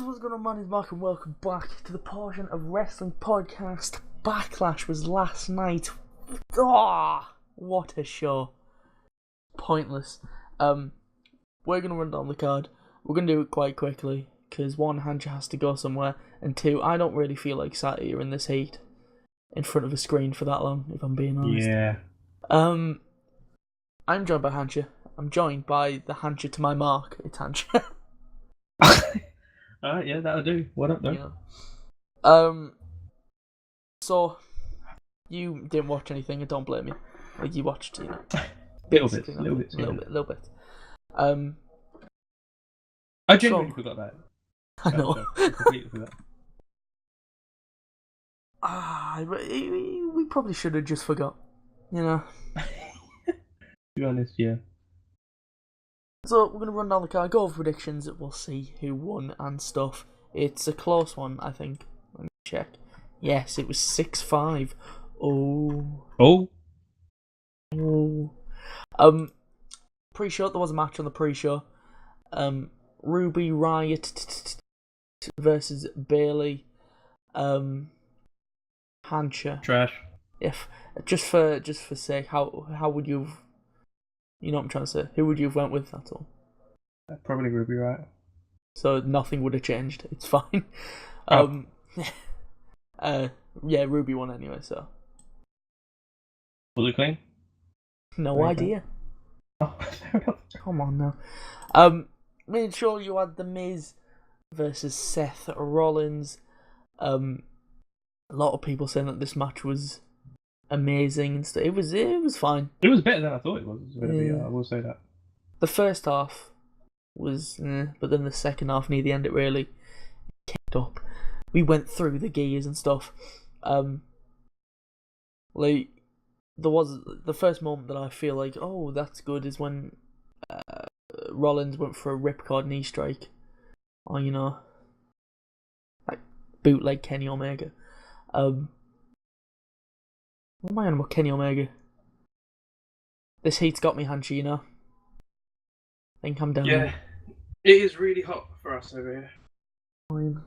What's going on, man? It's Mark and welcome back to the portion of wrestling podcast. Backlash was last night. What a show. Pointless. We're going to run down the card. We're going to do it quite quickly, because one, Hancha has to go somewhere, and two, I don't really feel like sat here in this heat in front of a screen for that long, if I'm being honest. Yeah. I'm joined by Hancha. I'm joined by the Hancha to my Mark. It's Hancha. Alright, yeah, that'll do. What up, though? Yeah. So, you didn't watch anything, and don't blame me. Like, you watched, you know. Little bit. I genuinely forgot that. I know. I completely forgot. We probably should have just forgot, you know. To be honest, yeah. So, we're going to run down the card, go over predictions, we'll see who won and stuff. It's a close one, I think. Let me check. Yes, it was 6-5. Oh. Pre-show, there was a match on the pre-show. Ruby Riott versus Bailey. Hancha. Trash. If just for sake, how would you have, you know what I'm trying to say? Who would you have went with? That's all. Probably Ruby Riott. So nothing would have changed. It's fine. Yeah, Ruby won anyway. So. Was it clean? No Very idea. Oh, fair enough. Come on now. Made sure you had The Miz versus Seth Rollins. A lot of people saying that this match was amazing and stuff. It was fine. It was better than I thought it was going to be. I will say that. The first half was, but then the second half near the end it really kicked up. We went through the gears and stuff. Like there was the first moment that I feel like, oh, that's good, is when Rollins went for a ripcord knee strike, or you know, like bootleg Kenny Omega. What am I on about Kenny Omega? This heat's got me, Hanchi, you know. I think I'm down. Yeah, it is really hot for us over here. Fine.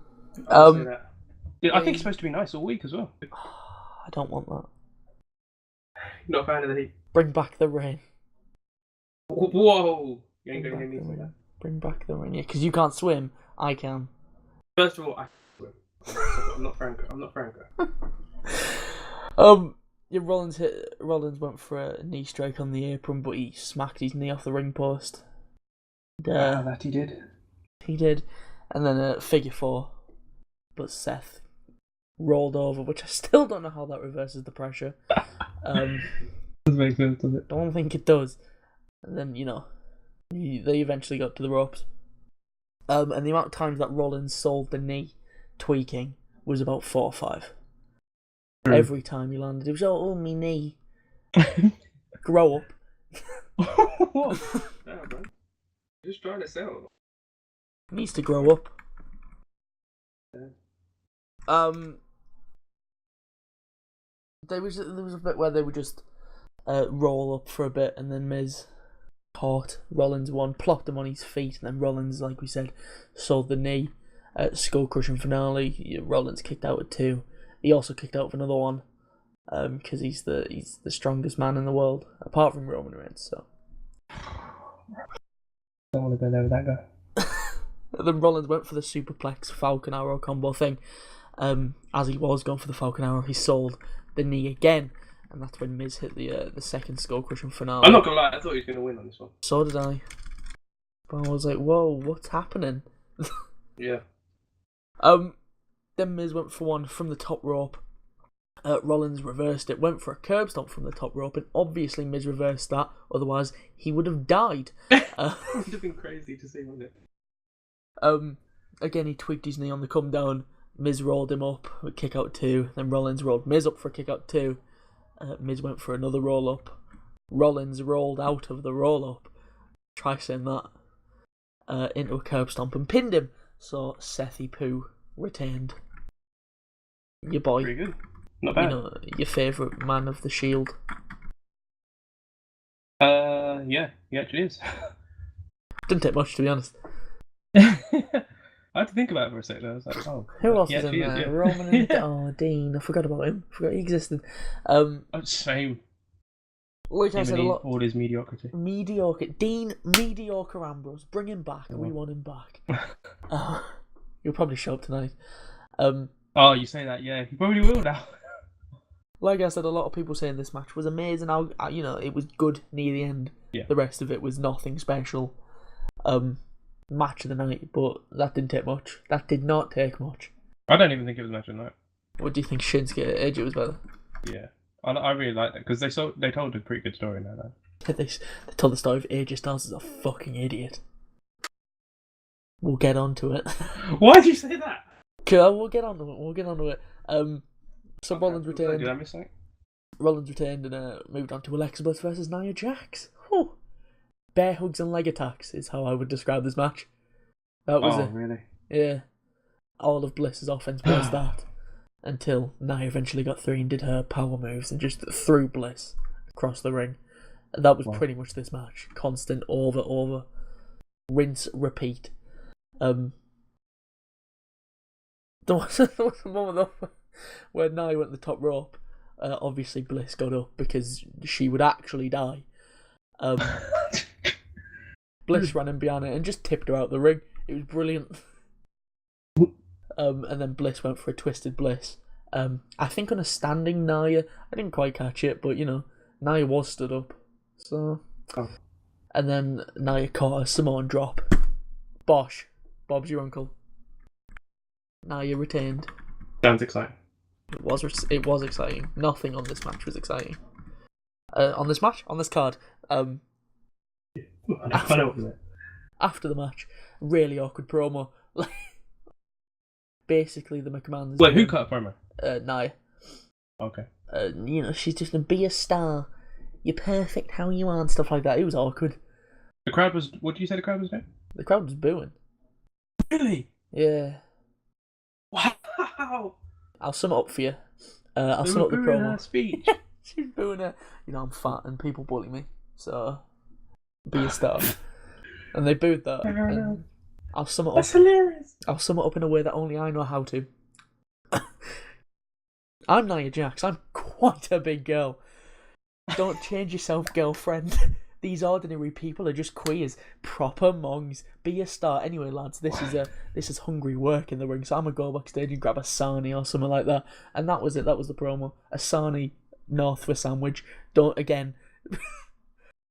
I'll say that. Yeah, I think it's supposed to be nice all week as well. I don't want that. You're not a fan of the heat? Bring back the rain. Whoa! You ain't going to hear me say that. Bring back the rain, yeah, because you can't swim. I can. First of all, I swim. I'm not Franco. Yeah, Rollins went for a knee strike on the apron, but he smacked his knee off the ring post. That he did. He did. And then a figure four. But Seth rolled over, which I still don't know how that reverses the pressure. Doesn't make sense, does it? Don't think it does. And then, you know, they eventually got to the ropes. And the amount of times that Rollins sold the knee tweaking was about 4 or 5. True. Every time he landed, it was, oh, me knee. Grow up. What? Damn, bro. Just trying to sell. Needs to grow up. Yeah. There was a bit where they would just roll up for a bit, and then Miz caught Rollins one, plopped him on his feet, and then Rollins, like we said, sold the knee. Skull crushing finale. Rollins kicked out at 2. He also kicked out for another one, because he's the strongest man in the world, apart from Roman Reigns. So. Don't want to go there with that guy. Then Rollins went for the superplex Falcon Arrow combo thing. As he was going for the Falcon Arrow, he sold the knee again, and that's when Miz hit the second skull crushing finale. I'm not gonna lie, I thought he was gonna win on this one. So did I. But I was like, whoa, what's happening? Yeah. Then Miz went for one from the top rope. Rollins reversed it, went for a curb stomp from the top rope, and obviously Miz reversed that, otherwise he would have died. It would have been crazy to see, wouldn't it? Again, he tweaked his knee on the come down. Miz rolled him up with kick out 2. Then Rollins rolled Miz up for a kick out 2. Miz went for another roll up. Rollins rolled out of the roll up. Try saying that. Into a curb stomp and pinned him. So Sethy Poo retained. Your boy. Pretty good. Not bad. You know, your favourite man of the Shield. Yeah, he actually is. Didn't take much, to be honest. I had to think about it for a second. I was like, oh. Who else yeah, was in he is, there? yeah. Roman and Dean. I forgot about him. Forgot he existed. Same. Like I said, a lot. All his mediocrity. Mediocre. Dean, mediocre Ambrose. Bring him back. We want him back. He'll probably show up tonight. Oh, you say that, yeah. He probably will now. Like I said, a lot of people saying this match was amazing. It was good near the end. Yeah. The rest of it was nothing special. Match of the night, but that didn't take much. That did not take much. I don't even think it was match of the night. What do you think? Shinsuke AJ was better. Yeah, I really like that because they told a pretty good story now. Though. They told the story of AJ Styles is a fucking idiot. We'll get onto it. Why did you say that? We'll get onto it. So okay, Rollins returned. Did I miss something? Rollins returned and moved on to Alexa Bliss versus Nia Jax. Whew. Bear hugs and leg attacks is how I would describe this match. That was it. Really? Yeah. All of Bliss's offense was that. Until Nia eventually got through and did her power moves and just threw Bliss across the ring. That was pretty much this match. Constant over. Rinse, repeat. There was a moment where Nia went to the top rope. Obviously Bliss got up because she would actually die. Bliss ran in behind her and just tipped her out the ring. It was brilliant. And then Bliss went for a twisted Bliss. I think on a standing Nia. I didn't quite catch it, but Nia was stood up. So, and then Nia caught a Samoan drop. Bosh, Bob's your uncle. Nia retained. Sounds exciting. It was exciting. Nothing on this match was exciting. On this card. After the match, really awkward promo. Basically, the McMahon's. Wait, who cut a promo? Nia. Okay. She's just gonna be a star. You're perfect how you are and stuff like that. It was awkward. The crowd was. What did you say the crowd was doing? The crowd was booing. Really? Yeah. Wow. I'll sum it up for you. I'll sum up the promo. Her speech. She's booing her. I'm fat and people bully me, so be a star. And they booed that. And I'll sum it up. That's hilarious. I'll sum it up in a way that only I know how to. I'm Nia Jax. I'm quite a big girl. Don't change yourself, girlfriend. These ordinary people are just queers, proper mongs. Be a star. Anyway, lads, this is hungry work in the ring. So I'm gonna go backstage and grab a sarnie or something like that. And that was it. That was the promo. A sarnie north for sandwich. Don't again.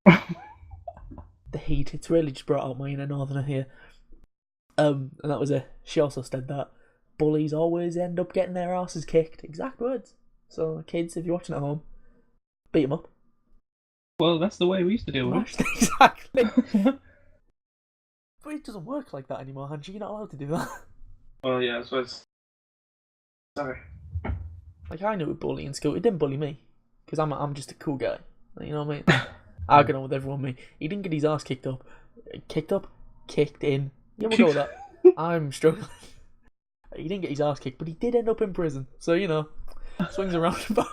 The heat. It's really just brought out my inner northerner here. And that was it. She also said that bullies always end up getting their asses kicked. Exact words. So kids, if you're watching at home, beat them up. Well, that's the way we used to deal with it. Exactly. But it doesn't work like that anymore, Hancha. You're not allowed to do that. Well, yeah, I suppose. Sorry. Like, I knew it bullying in school. It didn't bully me. Because I'm just a cool guy. You know what I mean? I get on with everyone, me. He didn't get his ass kicked up. Kicked in. Yeah, we'll go with that. I'm struggling. He didn't get his ass kicked, but he did end up in prison. So, swings around about.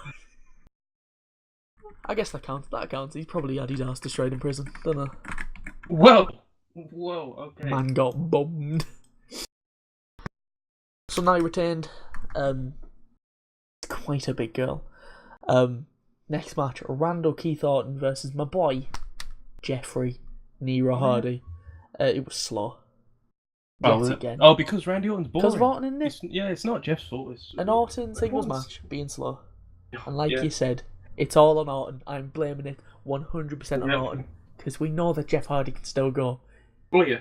I guess that counts. He's probably had his ass destroyed in prison. Don't know. Whoa, okay. Man got bummed. So now he retained. Quite a big girl. Next match, Randall Keith Orton versus my boy, Jeffrey Nero Hardy. It was slow. Yet again. Oh, because Randy Orton's boring. Because of Orton in this. It's not Jeff's fault. It's an Orton singles match being slow. And like you said, it's all on Orton. I'm blaming it 100% on Orton. Because we know that Jeff Hardy can still go. Oh, yeah.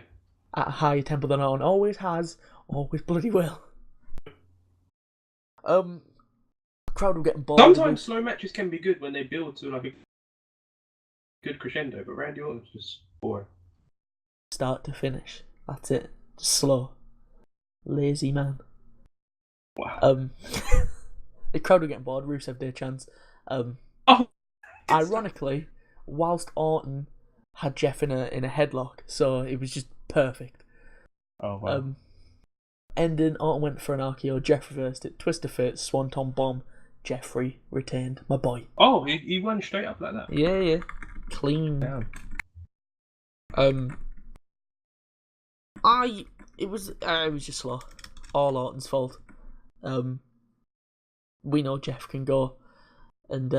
At a higher tempo than Orton. Always has. Always bloody will. Crowd were getting bored. Sometimes slow matches can be good when they build to like a good crescendo, but Randy Orton's just boring. Start to finish. That's it. Just slow. Lazy man. Wow. The crowd were getting bored. Rusev Day chants. Ironically, whilst Orton had Jeff in a headlock, so it was just perfect. Oh wow. Ending, Orton went for an RKO. Jeff reversed it. Twister fit. Swanton bomb. Jeffrey retained. My boy. Oh, he won straight up like that. Yeah. Clean. Damn. it was just slow. All Orton's fault. We know Jeff can go, and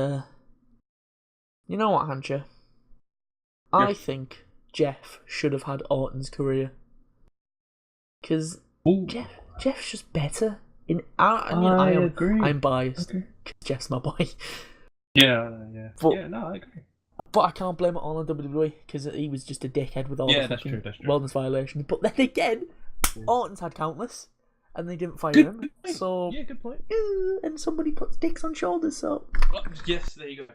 you know what, Hancha? I think Jeff should have had Orton's career, because Jeff's just better. I agree. I'm biased. Okay. Jeff's my boy. Yeah. But, I agree. But I can't blame it all on WWE because he was just a dickhead with all the fucking wellness violations. But then again, Orton's had countless, and they didn't fire him. So good point. And somebody puts dicks on shoulders. So yes, there you go.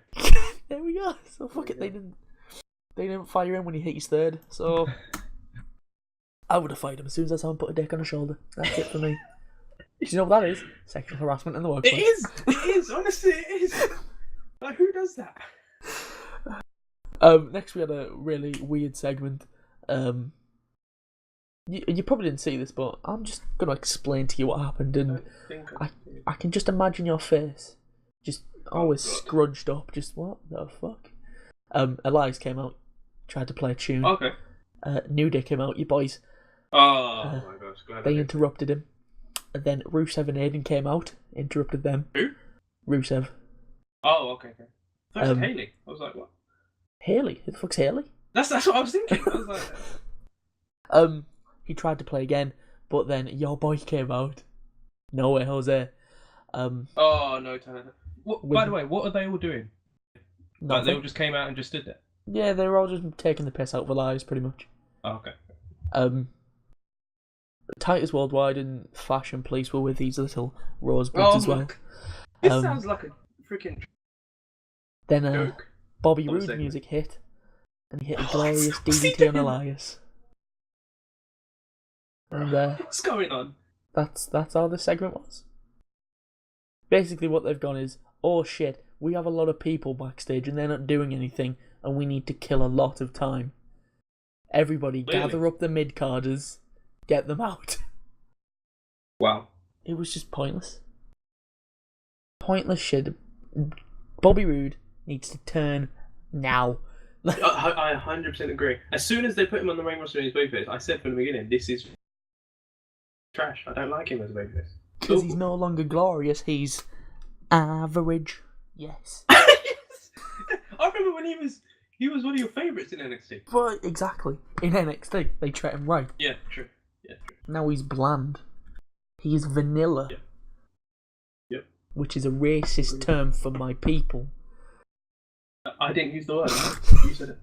there we go. So fuck it, they didn't fire him when he hit his third. So I would have fired him as soon as someone put a dick on his shoulder. That's it for me. Do you know what that is? Sexual harassment in the workplace. It is. Honestly, it is. Like, who does that? Next we had a really weird segment. You probably didn't see this, but I'm just gonna explain to you what happened, and I can just imagine your face, just always scrunched up. Just what the fuck? Elias came out, tried to play a tune. Okay. New Day came out. You boys. Oh my gosh! Glad they interrupted him, and then Rusev and Aiden came out, interrupted them. Who? Rusev. Oh, okay. That's Haley. I was like, what? Haley? Who the fuck's Haley? That's what I was thinking. I was like, he tried to play again, but then your boy came out. No way, Jose. Oh no, Tanner. By the way, what are they all doing? Like, they all just came out and just stood there. Yeah, they were all just taking the piss out of Elias, pretty much. Oh, okay. Titus Worldwide and Fashion Police were with these little rosebuds as well. This sounds like a freaking then joke. Bobby Roode music hit, and he hit a glorious DDT on Elias. And what's going on? That's all this segment was. Basically, what they've gone is, oh shit, we have a lot of people backstage and they're not doing anything, and we need to kill a lot of time. Everybody, gather up the mid-carders, get them out. Wow. It was just pointless. Pointless shit. Bobby Roode needs to turn now. I 100% agree. As soon as they put him on the main roster in his babyface, I said from the beginning, this is trash. I don't like him as a babyface. Because he's no longer glorious, he's average. Yes. Yes. I remember when he was one of your favourites in NXT. Right, exactly. In NXT, they treat him right. Yeah, true. Now he's bland. He's vanilla. Yep. Which is a racist term for my people. I didn't use the word. You said it.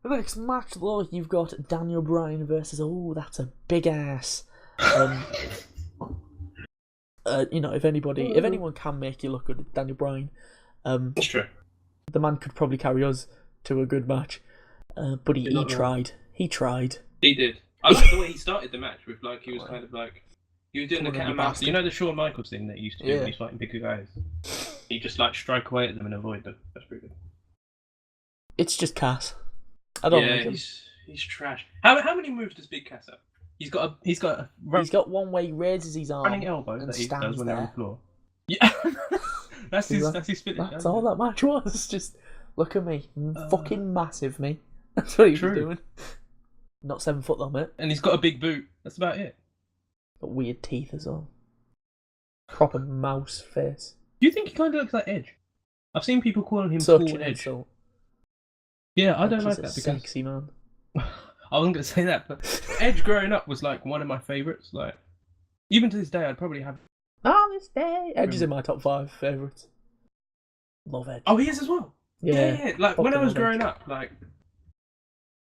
The next match, though, you've got Daniel Bryan versus... Oh, that's a big ass. If anyone can make you look good, it's Daniel Bryan. That's true. The man could probably carry us to a good match, but he tried. He tried. He did. I like the way he started the match with he was kind of he was doing the cat and mouse. You know the Shawn Michaels thing that he used to do when he's fighting bigger guys. He just strike away at them and avoid them. That's pretty good. It's just Cass. I don't like him. He's trash. How many moves does Big Cass have? He's got one where he raises his arm running elbow and that he does when they're on the floor. Yeah, that's his finish. That's all that match was. Just look at me, fucking massive me. That's what he was doing. Not 7 foot though, mate. And he's got a big boot. That's about it. Got weird teeth as well. Proper mouse face. Do you think he kind of looks like Edge? I've seen people calling him Such cool an Edge. insult. Yeah, I don't like that because sexy man. I wasn't going to say that, but Edge growing up was one of my favourites. Even to this day, I'd probably have. On this day, Edge is in my top 5 favourites. Love Edge. Oh, he is as well. Yeah. When I was growing up,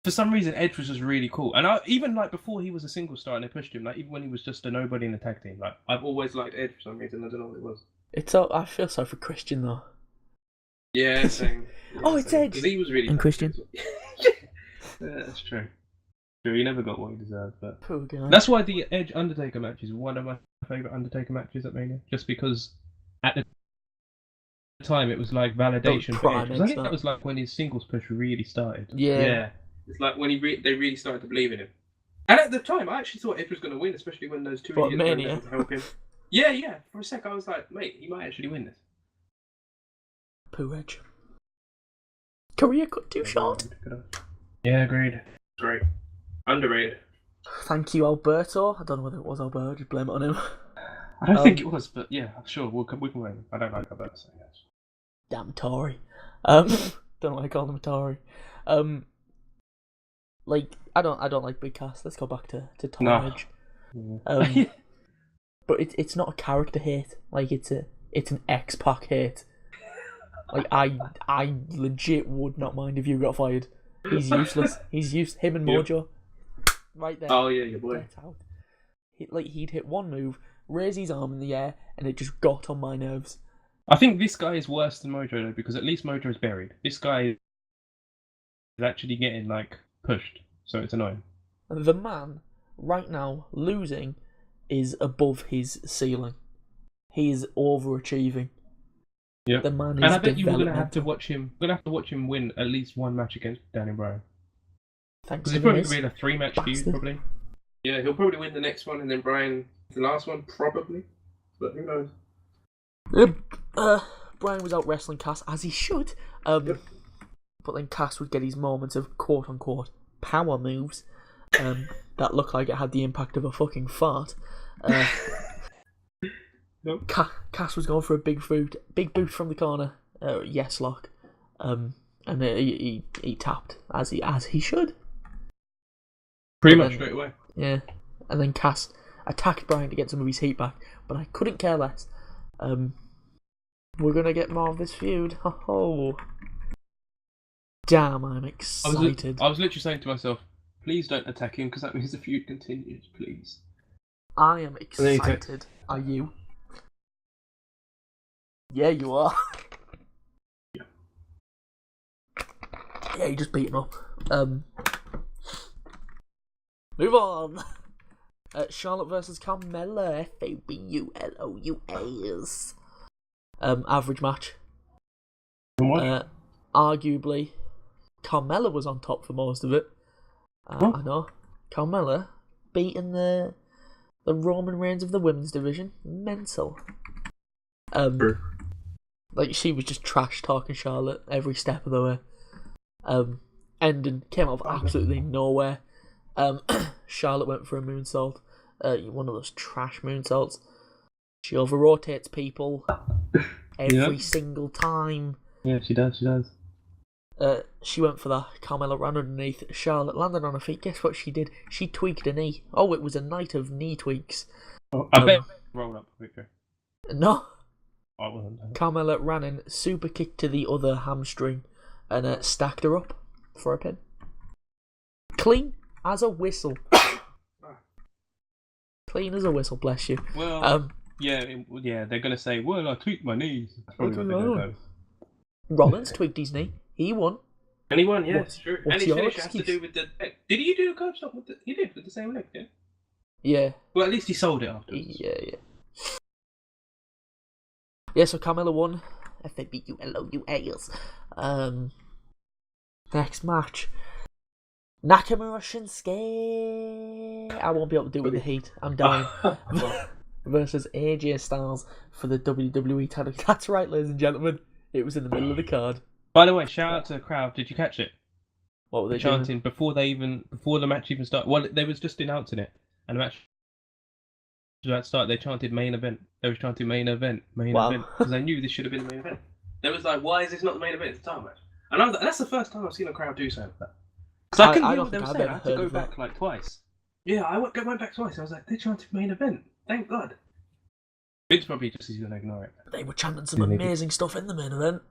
for some reason, Edge was just really cool. And even before he was a single star and they pushed him, even when he was just a nobody in the tag team, I've always liked Edge for some reason. I don't know what it was. I feel sorry for Christian though. Yeah, same. Yeah, it's Edge. Because he was really. And Christian. Yeah, that's true. True, he never got what he deserved, but poor guy. That's why the Edge Undertaker match is one of my favourite Undertaker matches at Mania. Just because at the time it was validation for Edge. I think that was when his singles push really started. Yeah. It's when they really started to believe in him. And at the time, I actually thought Edge was going to win, especially when those two idiots went down to help him. Yeah. For a sec, I was like, mate, he might actually win this. Poor Edge. Career cut too short. Yeah, agreed. Great. Underrated. Thank you, Alberto. I don't know whether it was Alberto. Just blame it on him. I don't think it was, but yeah, sure, we can blame him. I don't like Alberto, so yes. Damn Tory. Don't know why I called him a Tory. Like I don't like Big Cass. Let's go back to Tory. Yeah. But it's not a character hate. Like it's an X-Pac hate. Like I legit would not mind if you got fired. He's useless. Him and Mojo. Right there. Oh yeah, your boy. Get out. He'd hit one move, raise his arm in the air, and it just got on my nerves. I think this guy is worse than Mojo though, because at least Mojo is buried. This guy is actually getting pushed, so it's annoying. The man right now losing is above his ceiling. He is overachieving. Yeah. The man is. And I bet you we're gonna have to watch him. We're gonna have to watch him win at least one match against Daniel Bryan. Thanks. Because it's probably gonna be a 3-match feud, probably. Yeah, he'll probably win the next one, and then Bryan the last one, probably. But who knows? Bryan was out wrestling Cass as he should. But then Cass would get his moments of quote unquote power moves that looked like it had the impact of a fucking fart. Cass was going for a big boot from the corner. Yes, lock. And he tapped as he should. Pretty much straight away. Yeah, and then Cass attacked Bryan to get some of his heat back, but I couldn't care less. We're gonna get more of this feud. Oh, damn! I'm excited. I was literally saying to myself, please don't attack him because that means the feud continues. Please. I am excited. Are you? Yeah, you are. Yeah. Yeah, you just beat him up. Move on. Charlotte versus Carmella. Fabulouas. Average match. Arguably, Carmella was on top for most of it. I know. Carmella beating the Roman Reigns of the women's division. Mental. Like she was just trash talking Charlotte every step of the way. Ending came out of absolutely nowhere. Charlotte went for a moonsault. One of those trash moonsaults. She over rotates people every single time. Yeah, she does. She went for that. Carmella ran underneath. Charlotte landed on her feet. Guess what she did? She tweaked a knee. Oh, it was a night of knee tweaks. Oh, I bet rolled up quicker. No. I wasn't. Carmella ran in, super kicked to the other hamstring, and stacked her up for a pin. Clean as a whistle. Clean as a whistle, bless you. Well, yeah, they're gonna say, well, I tweaked my knees. That's probably what they're gonna do. Rollins tweaked his knee. He won. And he won, yeah, it's true. And his finish has excuse? to do with the leg. Did he do a curb stop with the... He did, with the same leg, yeah? Yeah. Well, at least he sold it afterwards. Yeah. Yeah, so Carmella won. Fabulouas. Next match. Nakamura Shinsuke. I won't be able to do it with the heat. I'm dying. Versus AJ Styles for the WWE title. That's right, ladies and gentlemen. It was in the middle of the card. By the way, shout out to the crowd. Did you catch it? What were they chanting before the match even started? Well, they was just announcing it, and the match was about to start. They chanted main event. They was chanting main event, because they knew this should have been the main event. They was like, why is this not the main event? It's the title match. And I was like, that's the first time I've seen a crowd do something like that. Because I couldn't hear what they were saying. I had to go back twice. Yeah, I went back twice. I was like, they chanted main event. Thank God. Vince probably just is going to ignore it. They were chanting some amazing stuff in the main event.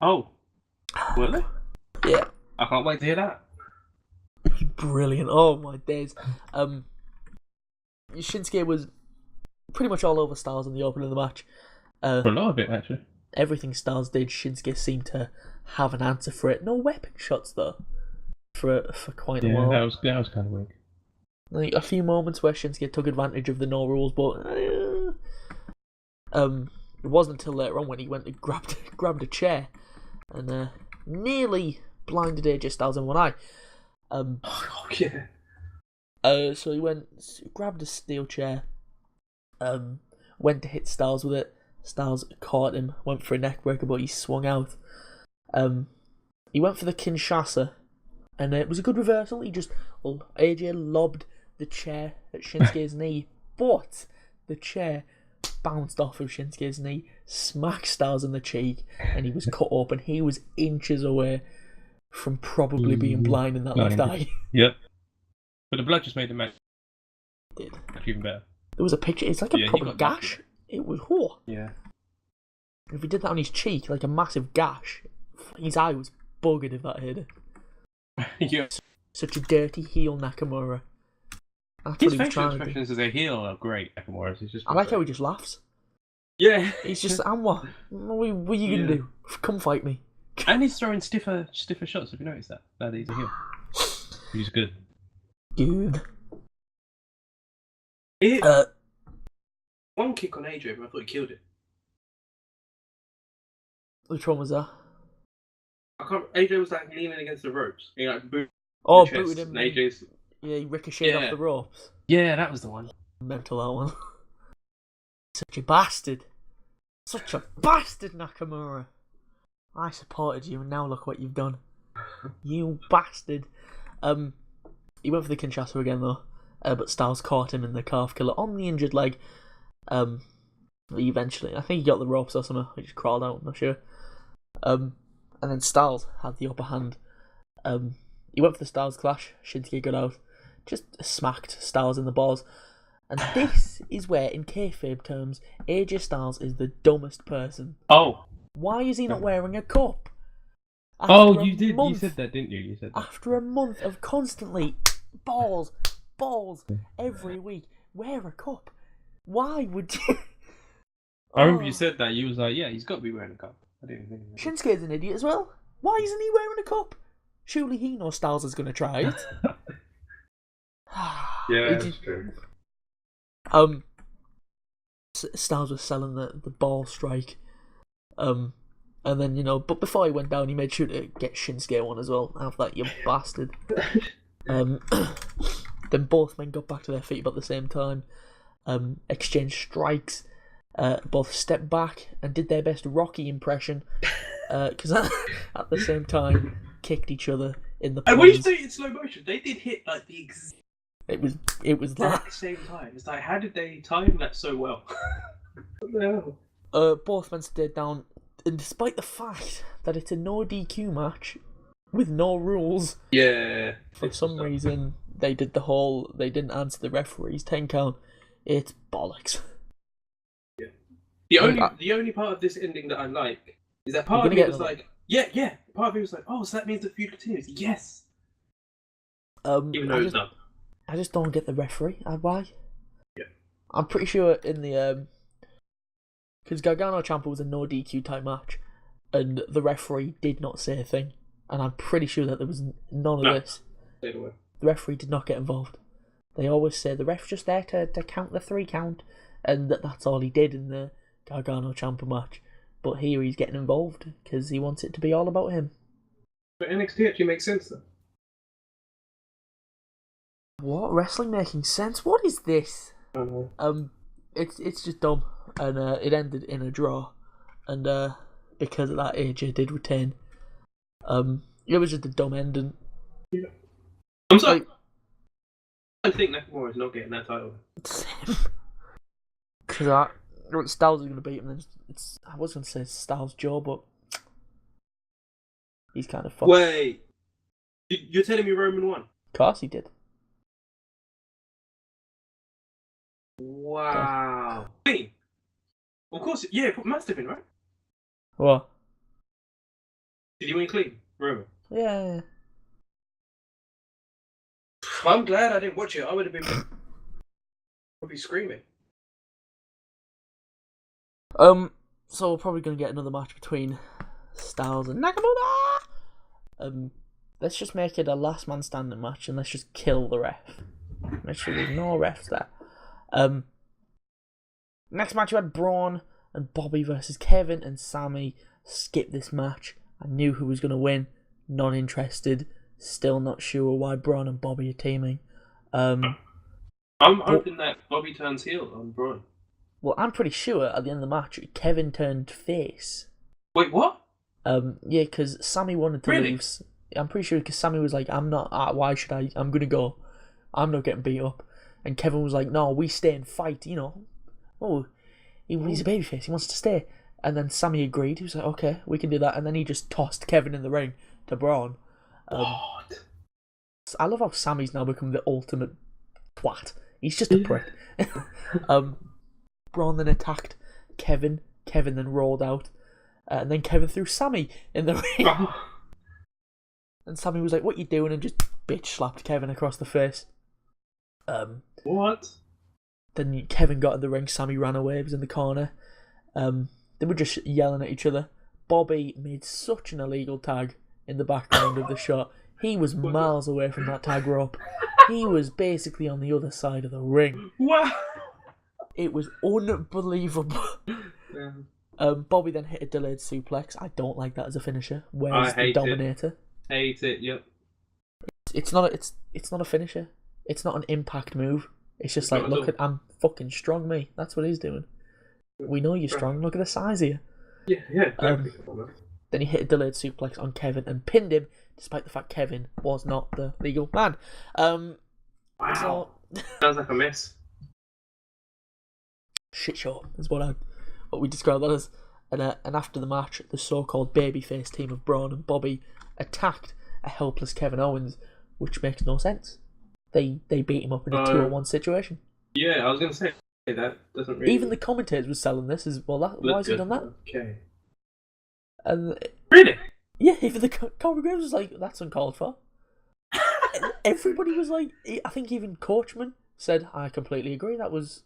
Oh. Were they? Yeah. I can't wait to hear that. Brilliant. Oh my days. Shinsuke was pretty much all over Styles in the opening of the match. For a lot of it, actually. Everything Styles did, Shinsuke seemed to have an answer for it. No weapon shots, though, for quite a while. Yeah, that was kind of weak. Like, a few moments where Shinsuke took advantage of the no rules, but it wasn't until later on when he went and grabbed a chair and nearly blinded AJ Styles in one eye. Yeah. So he went, grabbed a steel chair, went to hit Styles with it. Styles caught him, went for a neck breaker, but he swung out. He went for the Kinshasa, And it was a good reversal. AJ lobbed the chair at Shinsuke's knee, but the chair bounced off of Shinsuke's knee, smacked Styles in the cheek, and he was cut open. He was inches away from probably being blind in that left eye. Yep. But the blood just made the match Did. even better. There was a picture. It's like a proper gash. It was Yeah. If he did that on his cheek, like a massive gash, his eye was buggered if that hit it. Yeah. Such a dirty heel Nakamura. That's His what he was facial trying to do. expressions as a heel are great, Nakamura's. I like how he just laughs. Yeah. He's just, and what? What are you going to do? Come fight me. And he's throwing stiffer shots, have you noticed that? Now that he's a heel. He's good. Good. One kick on AJ, but I thought he killed it. Which one was that? AJ was like leaning against the ropes. He like booted him. And AJ's... Yeah, he ricocheted off the ropes. Yeah, that was the one. Mental, that one. Such a bastard. Such a bastard, Nakamura. I supported you, and now look what you've done. You bastard. He went for the Kinshasa again, though. But Styles caught him in the calf killer on the injured leg. Eventually. I think he got the ropes or something. He just crawled out, I'm not sure. And then Styles had the upper hand. He went for the Styles clash. Shinsuke got out. Just smacked Styles in the balls. And this is where, in kayfabe terms, AJ Styles is the dumbest person. Oh. Why is he not wearing a cup? You did. You said that, didn't you? You said that. After a month of constantly balls every week, wear a cup. Why would you? I remember you said that. You was like, yeah, he's got to be wearing a cup. I didn't think that. Shinsuke's an idiot as well. Why isn't he wearing a cup? Surely he knows Styles is going to try it. Yeah, that's true. Styles was selling the ball strike. And then, but before he went down, he made sure to get Shinsuke one as well. Have that, you bastard. Then both men got back to their feet about the same time. Exchanged strikes. Both stepped back and did their best Rocky impression. Because at the same time, kicked each other in the. And when you say it in slow motion, they did hit like the exact. It was at the same time. It's like, how did they time that so well? What the hell? Both men stayed down, and despite the fact that it's a no DQ match with no rules, for some reason they didn't answer the referee's 10 count. It's bollocks. Yeah. The only part of this ending that I like is that part of me was like, part of me was like, oh, so that means the feud continues. Yes. Even though it's not. I just don't get the referee. Why? Yeah. I'm pretty sure in the because Gargano Ciampa was a no DQ type match, and the referee did not say a thing, and I'm pretty sure that there was none of this. Stayed away. The referee did not get involved. They always say the ref's just there to count the 3 count, and that's all he did in the Gargano Ciampa match. But here he's getting involved because he wants it to be all about him. But NXT actually makes sense though. What? Wrestling making sense? What is this? It's just dumb, and it ended in a draw, and because of that, AJ did retain. It was just a dumb ending. Yeah. I'm sorry. I think Nakamura is not getting that title. Because Styles is going to beat him. I was going to say Styles' jaw, but he's kind of fucked. Wait, you're telling me Roman won? Of course he did. Wow. Clean. Of course, yeah, it must have been, right? What? Did he win clean, Roman? Yeah. I'm glad I didn't watch it. I would have been probably screaming. So we're probably going to get another match between Styles and Nakamura. Let's just make it a last man standing match, and let's just kill the ref. Make sure there's no refs there. Next match, you had Braun and Bobby versus Kevin and Sammy. Skip this match. I knew who was going to win. Not interested. Still not sure why Braun and Bobby are teaming. I'm hoping that Bobby turns heel on Braun. Well, I'm pretty sure at the end of the match, Kevin turned face. Wait, what? Yeah, because Sammy wanted to lose. I'm pretty sure because Sammy was like, I'm not. Why should I? I'm gonna go. I'm not getting beat up. And Kevin was like, no, we stay and fight. You know. Oh, he's a babyface. He wants to stay. And then Sammy agreed. He was like, okay, we can do that. And then he just tossed Kevin in the ring to Braun. What? I love how Sammy's now become the ultimate twat. He's just a prick. Braun then attacked Kevin. Kevin then rolled out. And then Kevin threw Sammy in the ring. And Sammy was like, what you doing? And just bitch slapped Kevin across the face. What? Then Kevin got in the ring. Sammy ran away. He was in the corner. They were just yelling at each other. Bobby made such an illegal tag in the background of the shot. He was miles away from that tag rope. He was basically on the other side of the ring. Wow. It was unbelievable. Yeah. Bobby then hit a delayed suplex. I don't like that as a finisher. Where's the Dominator? Hate it. Yep. It's not a finisher. It's not an impact move. It's just like, look at, I'm fucking strong, me. That's what he's doing. We know you're strong. Look at the size of you. Yeah. Then he hit a delayed suplex on Kevin and pinned him, despite the fact Kevin was not the legal man. Wow. So, sounds like a mess. Shit show is what we describe that as. And after the match, the so-called babyface team of Braun and Bobby attacked a helpless Kevin Owens, which makes no sense. They beat him up in a 2-on-1 situation. Yeah, I was going to say that doesn't really. Even the commentators were selling this as well. Why has he done that? Okay. And really? Yeah, even the Corey Graves was like, that's uncalled for. Everybody was like, I think even Coachman said, I completely agree. There was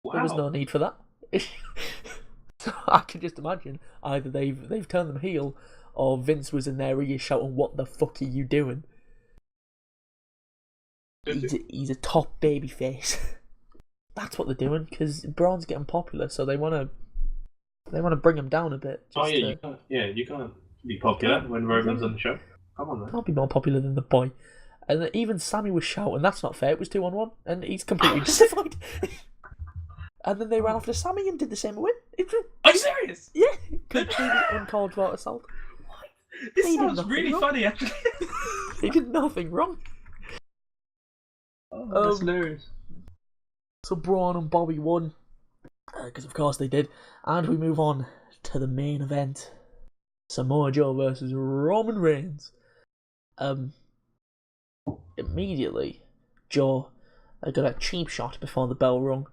no need for that. So I can just imagine either they've turned them heel, or Vince was in their ear shouting, "What the fuck are you doing?" He's a top baby face. That's what they're doing because Braun's getting popular, so they want to bring him down a bit. You can't be popular when Roman's on the show. Come on, man. Can't be more popular than the boy. And even Sammy was shouting, "That's not fair." It was 2-on-1, and he's completely justified. And then they ran after Sammy and did the same with him. Are you serious? Yeah, completely uncalled for assault. What? This sounds really funny, actually. They did nothing wrong. Oh, that's hilarious. So Braun and Bobby won, because of course they did, and we move on to the main event: Samoa Joe versus Roman Reigns. Immediately, Joe got a cheap shot before the bell rung.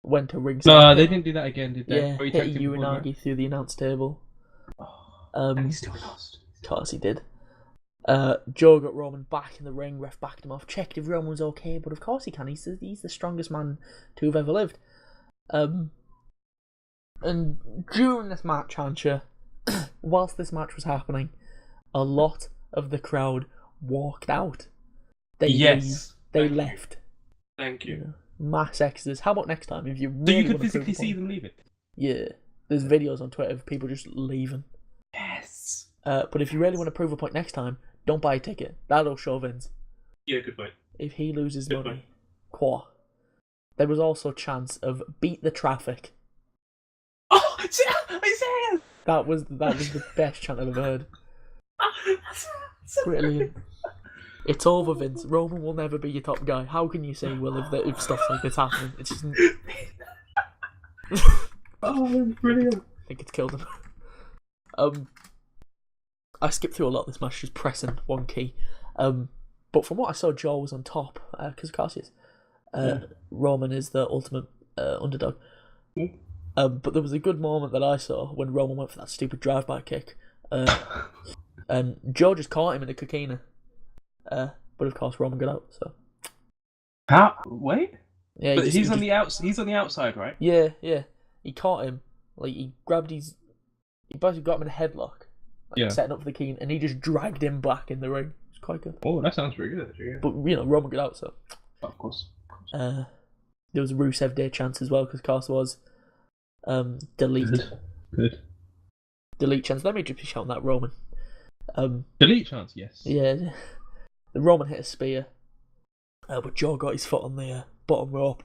Went to ringside. No, they didn't do that again, did they? Yeah, hit Uranagi through the announce table. And he still lost. Of course he did. Joe got Roman back in the ring. Ref backed him off. Checked if Roman was okay, but of course he can. He's the strongest man to have ever lived. And during this match, Hancha, whilst this match was happening, a lot of the crowd walked out. They left. Thank you. You know, mass exodus. How about next time if you really so you could physically see them leave it? Yeah, there's videos on Twitter of people just leaving. Yes. But if you really want to prove a point next time, don't buy a ticket. That'll show Vince. Yeah, good point. If he loses money, there was also a chance of beat the traffic. Oh, are you serious? That was the best chant I've ever heard. Brilliant. It's over, Vince. Roman will never be your top guy. How can you say he will if stuff like this happening? It's just. Oh, brilliant. I think it's killed him. I skipped through a lot of this match, just pressing one key. But from what I saw, Joe was on top, because of course he is. Roman is the ultimate underdog. But there was a good moment that I saw when Roman went for that stupid drive-by kick. And Joe just caught him in a coquina. But of course Roman got out, so. How? Wait? Yeah, but he's on the outside, right? Yeah. He caught him. Like, he basically got him in a headlock. Setting up for the key, and he just dragged him back in the ring. It's quite good. Oh, that sounds pretty good, actually. Yeah. But, Roman got out, so. Of course. There was a Rusev Day chance as well, because Carson was delete. Good. Delete chance. Let me just be shouting that Roman. Delete chance, yes. Yeah. The Roman hit a spear, but Joe got his foot on the bottom rope.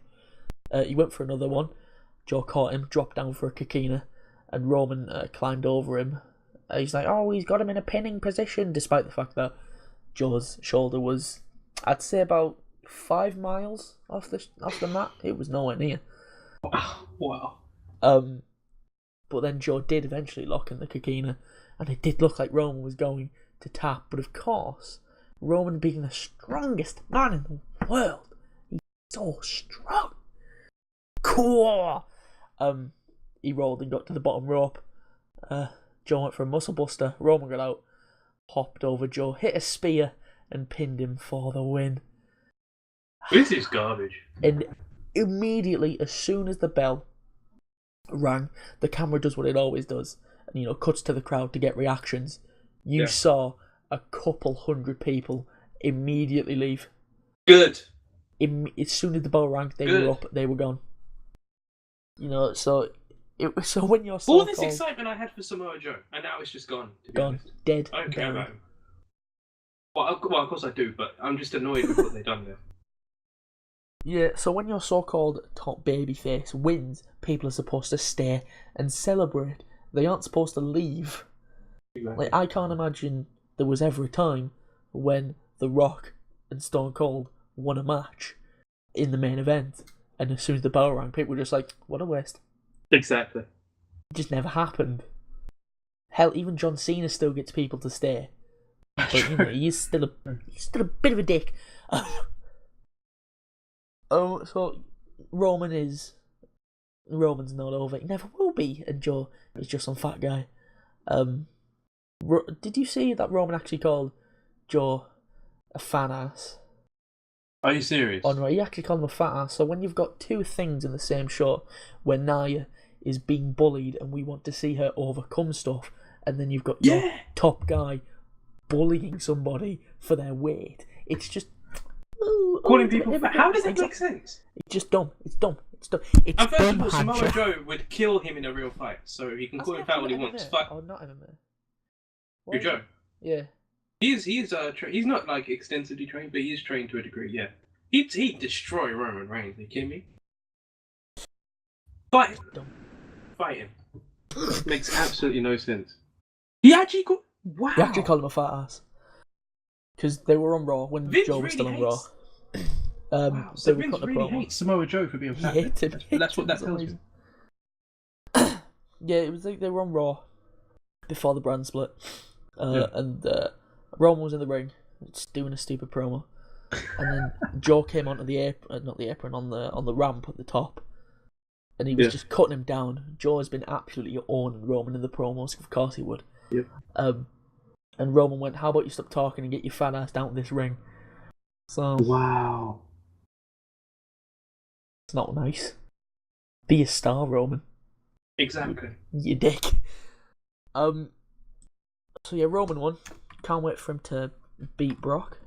He went for another one. Joe caught him, dropped down for a coquina, and Roman climbed over him he's like, oh, he's got him in a pinning position, despite the fact that Joe's shoulder was, I'd say, about 5 miles off the mat. It was nowhere near. Wow. But then Joe did eventually lock in the coquina, and it did look like Roman was going to tap. But of course, Roman being the strongest man in the world, he's so strong. Cool. He rolled and got to the bottom rope. Joe went for a muscle buster. Roman got out, hopped over Joe, hit a spear, and pinned him for the win. This is garbage. And immediately, as soon as the bell rang, the camera does what it always does, and cuts to the crowd to get reactions. You saw a couple hundred people immediately leave. Good. As soon as the bell rang, they were up, they were gone. So when you're all this excitement I had for Samoa Joe, and now it's just gone. Gone, dead. I don't care about him. Well, of course I do, but I'm just annoyed with what they've done there. Yeah, so when your so-called top babyface wins, people are supposed to stay and celebrate. They aren't supposed to leave. Exactly. Like, I can't imagine there was ever a time when The Rock and Stone Cold won a match in the main event, and as soon as the bell rang, people were just like, what a waste. Exactly. It just never happened. Hell, even John Cena still gets people to stay. But, he's still a bit of a dick. So Roman's not over. He never will be, and Joe is just some fat guy. Did you see that Roman actually called Joe a fan ass? Are you serious? Oh no, he actually called him a fat ass. So when you've got two things in the same show, where Nia is being bullied and we want to see her overcome stuff, and then you've got your top guy bullying somebody for their weight, it's just calling people. How does it make sense? It's just dumb. It's dumb. It's and first dumb. of all, Samoa Joe would kill him in a real fight, so he can call him fat all he wants. Oh, not MMA. Who, Joe? Yeah. He's not like extensively trained, but he's trained to a degree. Yeah. He'd destroy Roman Reigns. Are you kidding me? Fight him. Makes absolutely no sense. He actually called. Wow. He actually called him a fat ass. Because they were on Raw when Vince Joe was still on Raw. Wow. So Vince really hates Samoa Joe for being fat. He hates him. That's what that tells me. Yeah, it was like they were on Raw before the brand split. And Roman was in the ring, just doing a stupid promo. And then Joe came onto the apron, not the apron, on the ramp at the top. And he was just cutting him down. Joe has been absolutely owning Roman in the promos, of course he would. Yep. And Roman went, how about you stop talking and get your fat ass down to this ring? So wow. It's not nice. Be a star, Roman. Exactly. You dick. So yeah, Roman won. Can't wait for him to beat Brock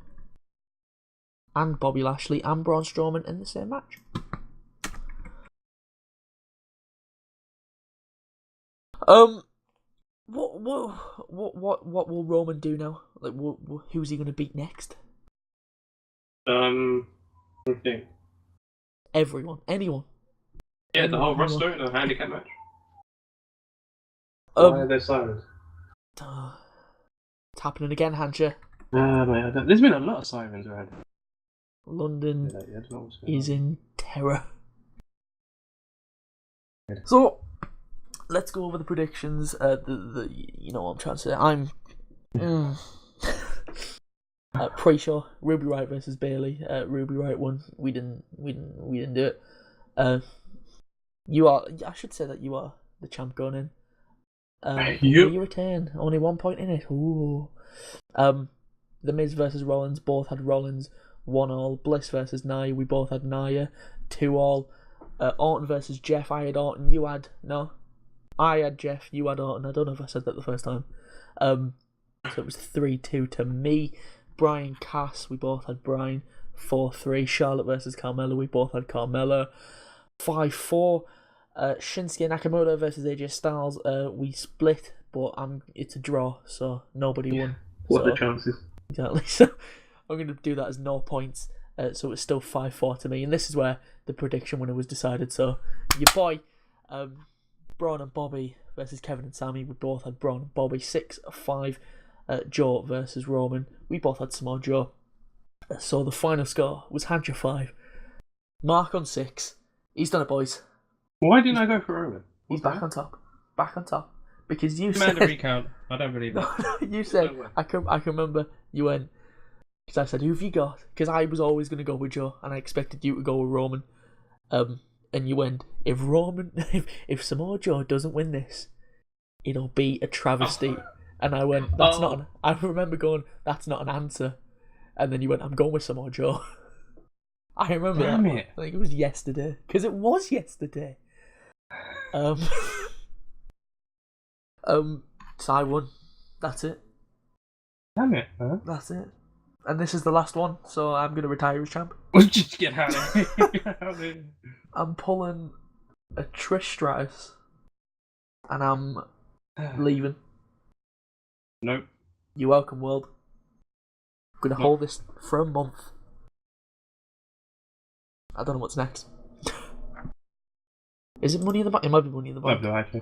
and Bobby Lashley and Braun Strowman in the same match. What will Roman do now? Like, who's he going to beat next? Okay. Everyone, anyone. Yeah, the whole roster in a handicap match. Why are they silent? It's happening again, Hancha. There's been a lot of sirens around. London is in terror. So, let's go over the predictions. You know what I'm trying to say. I'm pretty sure Ruby Riott versus Bayley. Ruby Riott won. We didn't do it. You are. I should say that you are the champ going in. You retain. Only 1 point in it. Ooh. The Miz versus Rollins. Both had Rollins. 1-1. Bliss versus Nia. We both had Nia. 2-2. Orton versus Jeff. I had Orton. You had I had Jeff. You had Orton. I don't know if I said that the first time. So it was 3-2 to me. Brian Cass. We both had Brian. 4-3. Charlotte versus Carmella. We both had Carmella. 5-4. Shinsuke Nakamura versus AJ Styles. We split, but it's a draw, so nobody won. What are the chances? Exactly. So I'm going to do that as no points. So it's still 5-4 to me, and this is where the prediction winner was decided. So your boy, Braun and Bobby versus Kevin and Sammy. We both had Braun and Bobby. 6-5. Joe versus Roman. We both had Samoa Joe. So the final score was Hancha 5. Mark on 6. He's done it, boys. Why didn't I go for Roman? He's back on top. Back on top. Because you Demand said... a recount. I don't believe it. You said... I can remember you went... Because I said, who have you got? Because I was always going to go with Joe, and I expected you to go with Roman. And you went, if Samoa Joe doesn't win this, it'll be a travesty. And I went, I remember going, that's not an answer. And then you went, I'm going with Samoa Joe. I remember Damn that. it. I think it was yesterday. Because it was yesterday. So I won. That's it. Damn it, huh? That's it. And this is the last one, so I'm going to retire as champ. Just get out of here. I'm pulling a Trish Stratus, and I'm leaving. Nope. You're welcome, world. I'm going to hold this for a month. I don't know what's next. Is it Money in the Bank? It might be Money in the Bank. No, actually.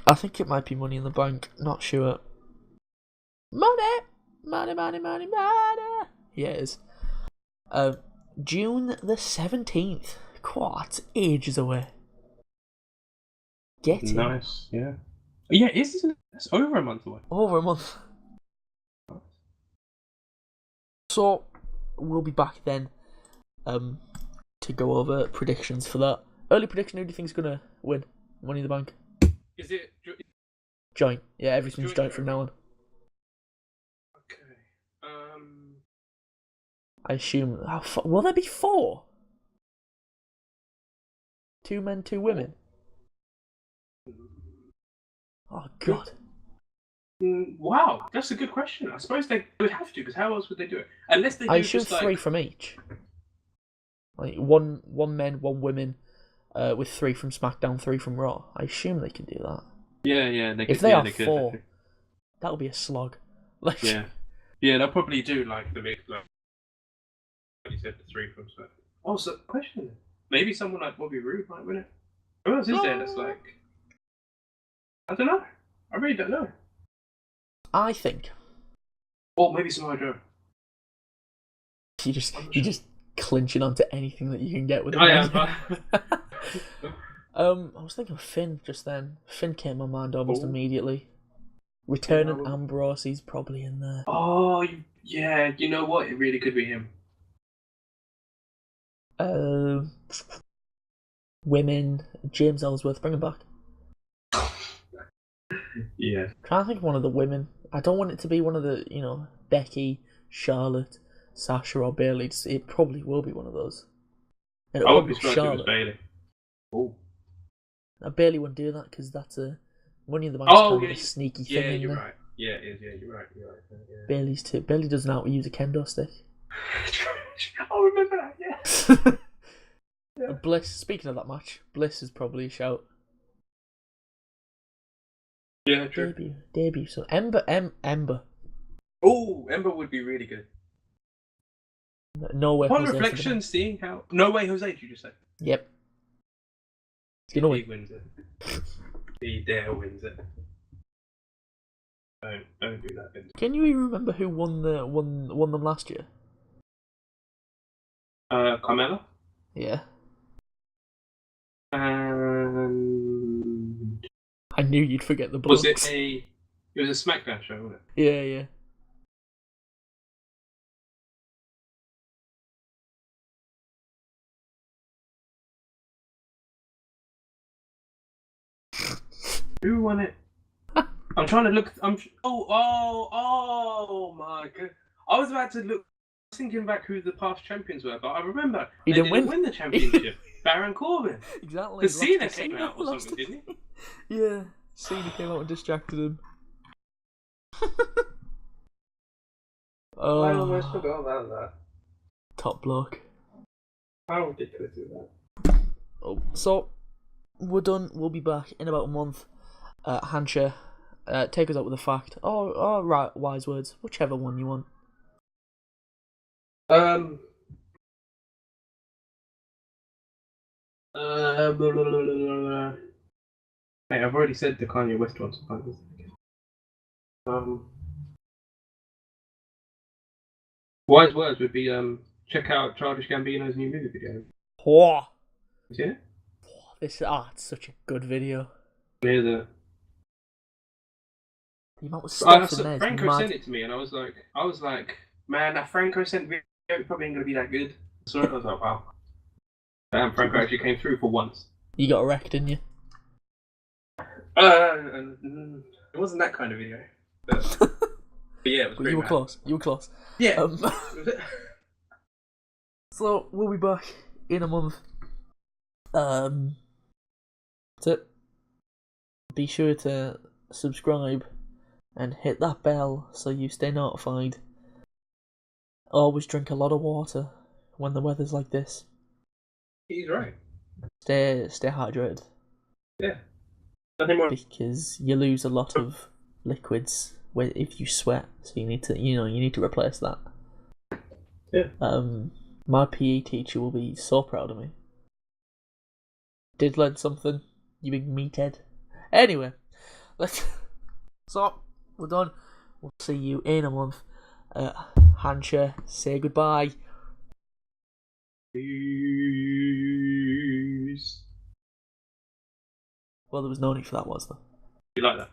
I think it might be Money in the Bank. Not sure. Money! Yeah, it is. June the 17th. Quite ages away. Get it. Nice, yeah. Yeah, it's over a month away. Over a month. So, we'll be back then to go over predictions for that. Early prediction, who do you think is going to win Money in the Bank? Is it joint? Yeah, everything's joint from now on. Okay. I assume... will there be 4? 2 men, 2 women? Oh, God. Wow, that's a good question. I suppose they would have to, because how else would they do it? Unless they do I assume just 3 from each. Like, one men, 1 women, with 3 from SmackDown, 3 from Raw. I assume they can do that. Yeah, they could. If they are they 4, could. that'll be a slog. Like, yeah, they'll probably do like the mix. Like you said, the 3 from SmackDown. Oh, so question. Maybe someone like Bobby Roode might win it. Who else is there that's like... I don't know. I really don't know. I think. Or maybe Samoa Joe. You just clinching onto anything that you can get with it. I am. I was thinking of Finn just then. Finn came to my mind almost immediately. Returning Ambrose, he's probably in there. Oh, yeah. You know what? It really could be him. Women, James Ellsworth, bring him back. Yeah. I'm trying to think of one of the women. I don't want it to be one of the, Becky, Charlotte, Sasha, or Bayley. It probably will be one of those. And I would be surprised if it was Bayley. Oh. Now, Bayley won't do that because that's a Money in the Bank kind of a sneaky thing. Yeah, you're right. Yeah, it is. Yeah, you're right. Yeah. Bayley doesn't know how to use a kendo stick. I remember that. Yeah. Yeah. Bliss. Speaking of that match, Bliss is probably a shout. Yeah, true. Debut. So Ember. Oh, Ember would be really good. No way. Upon reflection, seeing how... No way, Jose, did you just say? Yep. He wins it. He dare wins it. Don't do that. Can you even remember who won them last year? Carmella? Yeah. And... I knew you'd forget the blocks. It was a SmackDown show, wasn't it? Yeah. Who won it? I'm trying to look. Oh my god! I was about to look, thinking back who the past champions were, but I remember they didn't win the championship. Baron Corbin. Exactly. Because Cena came out or something, didn't he? Yeah, Cena came out and distracted him. I almost forgot about that. Top bloke. How ridiculous is that? Oh, so we're done. We'll be back in about a month. Hancha, take us out with a fact. Right, wise words. Whichever one you want. Blah, blah, blah, blah, blah. Mate, I've already said the Kanye West one. Um, wise words would be check out Childish Gambino's new movie video. Whoa. You seen it? It's such a good video. Yeah, the amount of stuff in there is Franco mad. sent it to me, and I was like, man, that Franco sent video probably ain't gonna be that good. So I was like, wow, damn, Franco actually came through for once. You got a wreck, didn't you? It wasn't that kind of video, but yeah, it was. But you were close. You were close. Yeah. So we'll be back in a month. So be sure to subscribe and hit that bell so you stay notified. Always drink a lot of water when the weather's like this. He's right. Stay hydrated. Yeah. Nothing more. Because you lose a lot of liquids if you sweat, so you need to replace that. Yeah. My PE teacher will be so proud of me. Did learn something, you big meathead. Anyway, so we're done. We'll see you in a month. Hancha, say goodbye. Peace. Well, there was no need for that, was there? You like that?